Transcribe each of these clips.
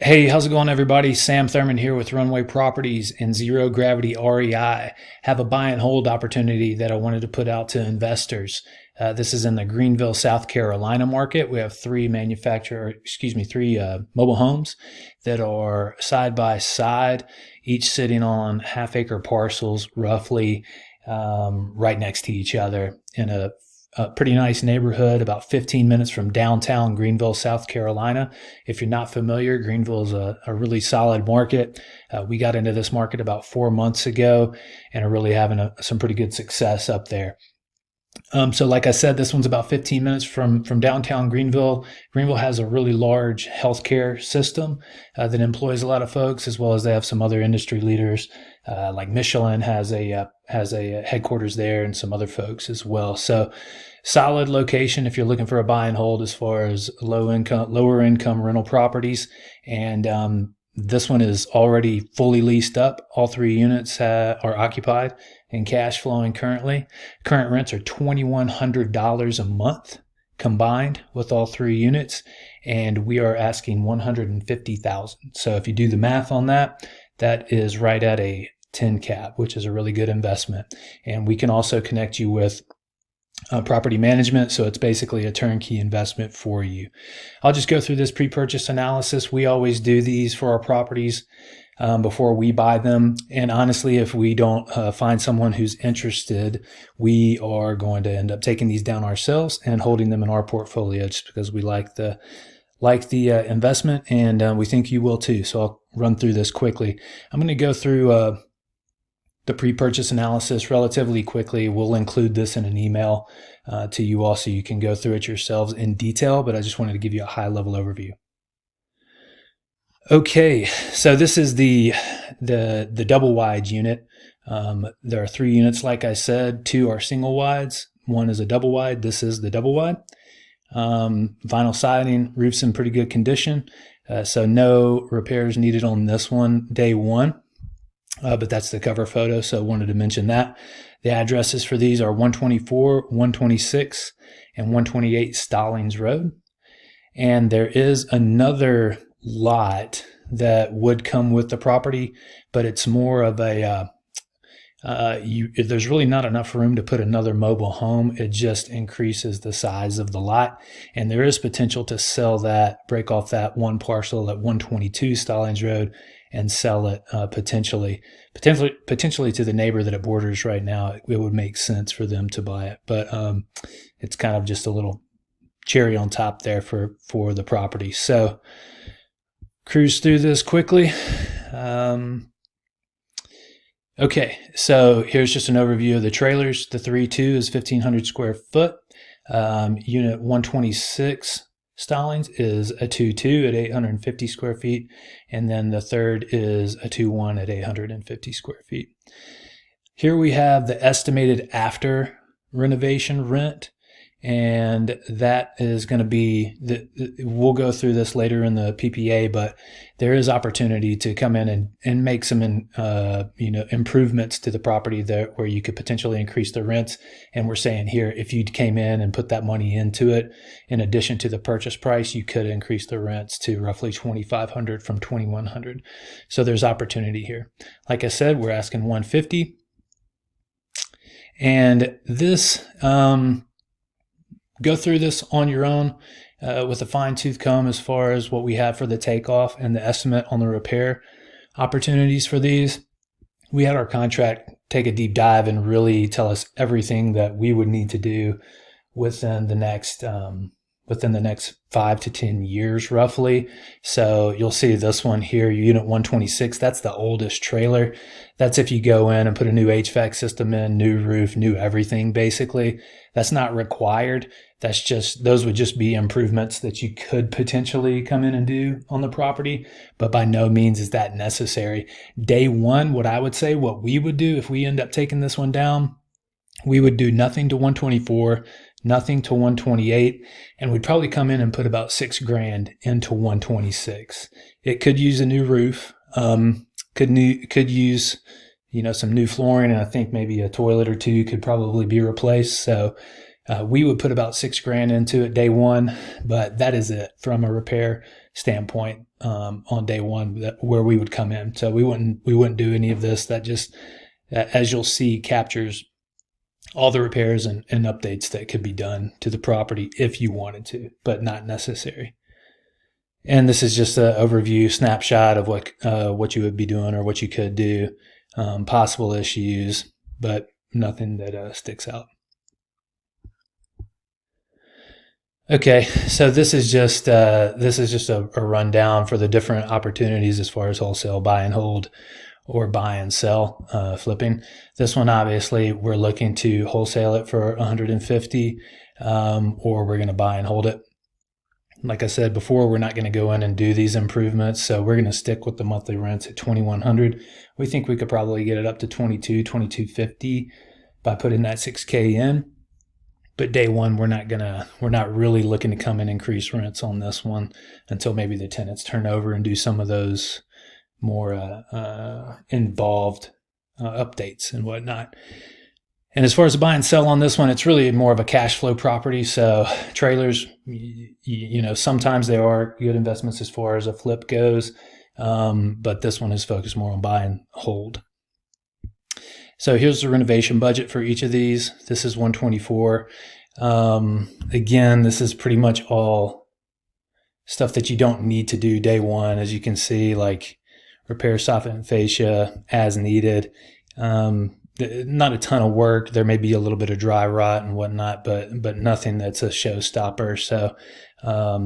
Hey, how's it going, everybody? Sam Thurman here with Runway Properties and Zero Gravity REI. Have a buy and hold opportunity that I wanted to put out to investors. This is in the Greenville, South Carolina market. We have three mobile homes that are side by side, each sitting on half-acre parcels, roughly right next to each other in a pretty nice neighborhood, about 15 minutes from downtown Greenville, South Carolina. If you're not familiar, Greenville is a really solid market. We got into this market about 4 months ago and are really having some pretty good success up there. So like I said, this one's about 15 minutes from downtown Greenville. Greenville has a really large healthcare system that employs a lot of folks, as well as they have some other industry leaders, like Michelin has a headquarters there, and some other folks as well. So solid location if you're looking for a buy and hold as far as lower income rental properties. And this one is already fully leased up. All three units are occupied and cash flowing currently. Current rents are $2,100 a month combined with all three units, and we are asking $150,000. So if you do the math on that, that is right at a 10 cap, which is a really good investment. And we can also connect you with property management, so it's basically a turnkey investment for you. I'll just go through this pre-purchase analysis. We always do these for our properties before we buy them. And honestly, if we don't find someone who's interested, we are going to end up taking these down ourselves and holding them in our portfolio, just because we like the investment, and we think you will too. So I'll run through this quickly. I'm going to go through the pre-purchase analysis relatively quickly. We'll include this in an email to you all so you can go through it yourselves in detail, but I just wanted to give you a high-level overview. Okay, so this is the double wide unit. There are three units, like I said. Two are single wides. One is a double wide. This is the double wide. Vinyl siding, roof's in pretty good condition. So no repairs needed on this one day one. But that's the cover photo, so I wanted to mention that. The addresses for these are 124, 126, and 128 Stallings Road. And there is another lot that would come with the property, but it's more of a there's really not enough room to put another mobile home. It just increases the size of the lot, and there is potential to sell that, break off that one parcel at 122 Stallings Road and sell it potentially to the neighbor that it borders right now. It would make sense for them to buy it, but it's kind of just a little cherry on top there for the property. So cruise through this quickly. Okay, so here's just an overview of the trailers. The 3.2 is 1,500 square foot. Unit 126 Stallings is a 2.2 at 850 square feet, and then the third is a 2.1 at 850 square feet. Here we have the estimated after renovation rent, and that is going to be we'll go through this later in the PPA, but there is opportunity to come in and make some improvements to the property there where you could potentially increase the rents. And we're saying here, if you came in and put that money into it in addition to the purchase price, you could increase the rents to roughly $2,500 from $2,100. So there's opportunity here. Like I said, we're asking $150, and this go through this on your own with a fine-tooth comb as far as what we have for the takeoff and the estimate on the repair opportunities for these. We had our contract take a deep dive and really tell us everything that we would need to do within the next 5 to 10 years roughly. So you'll see this one here, unit 126, that's the oldest trailer. That's if you go in and put a new HVAC system in, new roof, new everything basically. That's not required. Those would just be improvements that you could potentially come in and do on the property, but by no means is that necessary. Day one, what we would do if we end up taking this one down, we would do nothing to 124, nothing to 128, and we'd probably come in and put about $6,000 into 126. It could use a new roof, could use some new flooring, and I think maybe a toilet or two could probably be replaced. So we would put about $6,000 into it day one, but that is it from a repair standpoint on day one where we would come in. So we wouldn't do any of this. That just, as you'll see, captures all the repairs and updates that could be done to the property if you wanted to, but not necessary. And this is just an overview snapshot of what you would be doing or what you could do, possible issues, but nothing that sticks out. Okay, so this is just a rundown for the different opportunities as far as wholesale buy and hold or buy and sell flipping. This one, obviously, we're looking to wholesale it for $150, or we're going to buy and hold it. Like I said before, we're not going to go in and do these improvements, so we're going to stick with the monthly rents at $2,100. We think we could probably get it up to $2,250 by putting that $6K in. But day one, we're not really looking to come and increase rents on this one until maybe the tenants turn over and do some of those more involved updates and whatnot. And as far as the buy and sell on this one, it's really more of a cash flow property. So trailers, sometimes they are good investments as far as a flip goes, but this one is focused more on buy and hold. So here's the renovation budget for each of these. This is $124. Again, this is pretty much all stuff that you don't need to do day one, as you can see, like repair soffit and fascia as needed. Not a ton of work. There may be a little bit of dry rot and whatnot, but nothing that's a showstopper. So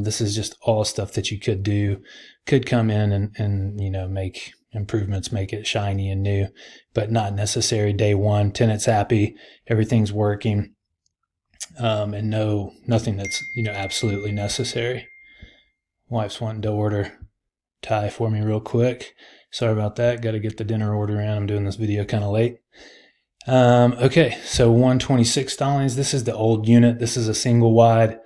this is just all stuff that you could do, could come in and make improvements, make it shiny and new, but not necessary day one. Tenant's happy, everything's working, and nothing that's absolutely necessary. Wife's wanting to order Thai for me real quick. Sorry about that. Got to get the dinner order in. I'm doing this video kind of late. Okay, so 126 Stallings. This is the old unit. This is a single wide.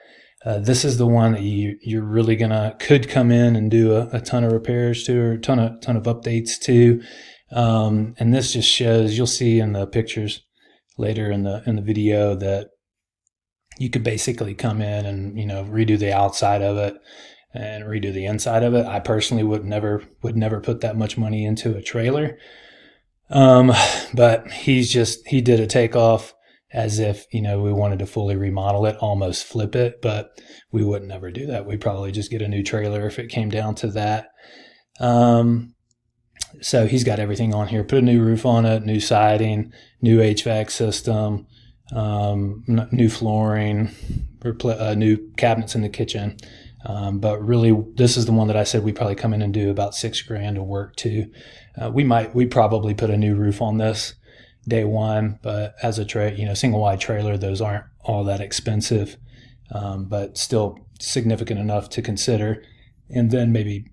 This is the one that you're really could come in and do a ton of repairs to, or a ton of updates to. And this just shows, you'll see in the pictures later in the video, that you could basically come in and redo the outside of it and redo the inside of it. I personally would never put that much money into a trailer. But he did a takeoff as if, we wanted to fully remodel it, almost flip it, but we would never do that. We'd probably just get a new trailer if it came down to that. So he's got everything on here, put a new roof on it, new siding, new HVAC system, new flooring, new cabinets in the kitchen. But really, this is the one that I said we probably come in and do about $6,000 of work to. We probably put a new roof on this day one, but as a single wide trailer, those aren't all that expensive, but still significant enough to consider. And then maybe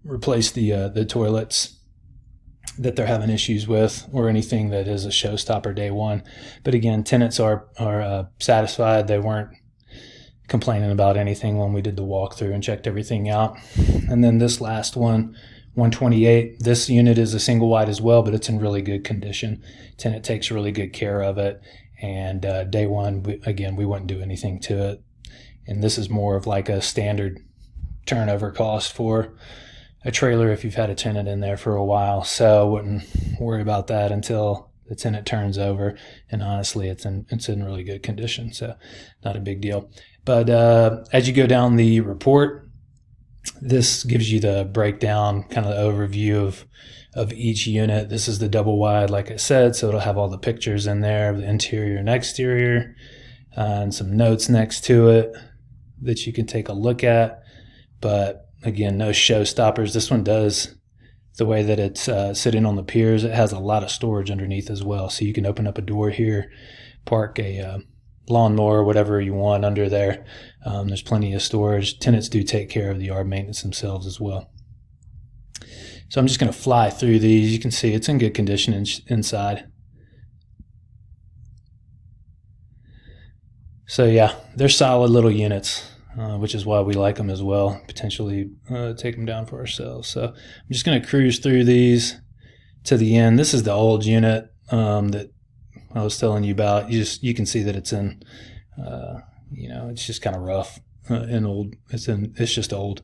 replace the toilets that they're having issues with, or anything that is a showstopper day one. But again, tenants are satisfied. They weren't complaining about anything when we did the walkthrough and checked everything out. And then this last one, 128, this unit is a single wide as well, but it's in really good condition. Tenant takes really good care of it. And day one, we wouldn't do anything to it. And this is more of like a standard turnover cost for a trailer if you've had a tenant in there for a while. So I wouldn't worry about that until the tenant turns over. And honestly, it's in really good condition, so not a big deal. But as you go down the report, this gives you the breakdown, kind of the overview of each unit. This is the double wide, like I said, so it'll have all the pictures in there of the interior and exterior, and some notes next to it that you can take a look at. But again, no showstoppers. This one does, the way that it's sitting on the piers, it has a lot of storage underneath as well. So you can open up a door here, park a lawnmower, whatever you want under there. There's plenty of storage. Tenants do take care of the yard maintenance themselves as well. So I'm just going to fly through these. You can see it's in good condition inside. So yeah, they're solid little units, which is why we like them as well. Potentially take them down for ourselves. So I'm just going to cruise through these to the end. This is the old unit that I was telling you about. You can see that it's in, it's just kind of rough. it's just old.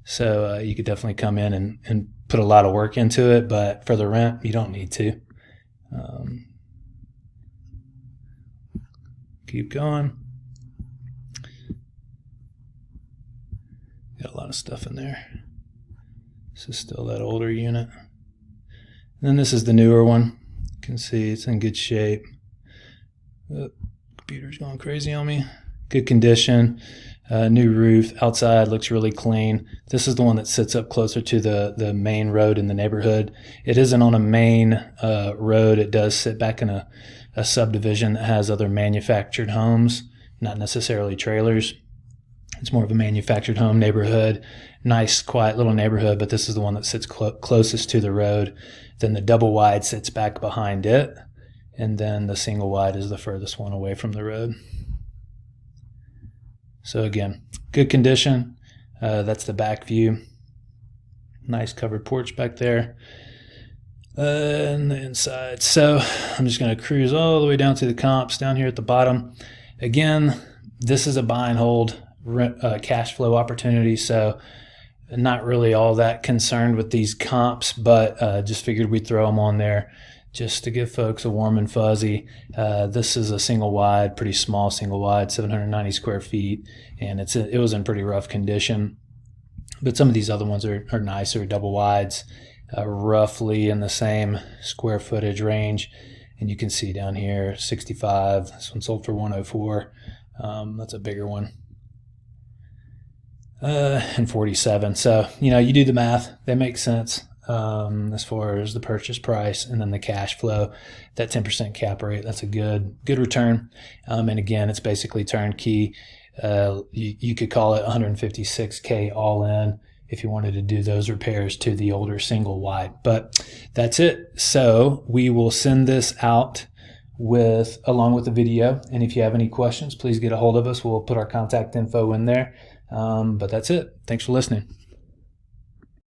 So you could definitely come in and put a lot of work into it, but for the rent, you don't need to. Keep going. Got a lot of stuff in there. This is still that older unit. And then this is the newer one. You can see it's in good shape. Oh, computer's going crazy on me. Good condition. New roof. Outside looks really clean. This is the one that sits up closer to the main road in the neighborhood. It isn't on a main road. It does sit back in a subdivision that has other manufactured homes, not necessarily trailers. It's more of a manufactured home neighborhood. Nice, quiet little neighborhood, but this is the one that sits closest to the road. Then the double wide sits back behind it, and then the single wide is the furthest one away from the road. So again, good condition. That's the back view. Nice covered porch back there. And the inside. So I'm just going to cruise all the way down to the comps down here at the bottom. Again, this is a buy and hold cash flow opportunity. So not really all that concerned with these comps, but just figured we'd throw them on there just to give folks a warm and fuzzy. This is a single wide, pretty small single wide, 790 square feet, and it was in pretty rough condition. But some of these other ones are nicer, double wides, roughly in the same square footage range. And you can see down here, 65. This one sold for 104. That's a bigger one. And 47. So, you do the math. They make sense as far as the purchase price and then the cash flow. That 10% cap rate, that's a good return. And again, it's basically turnkey. You could call it $156K all in if you wanted to do those repairs to the older single wide. But that's it. So we will send this out along with the video. And if you have any questions, please get a hold of us. We'll put our contact info in there. But that's it. Thanks for listening.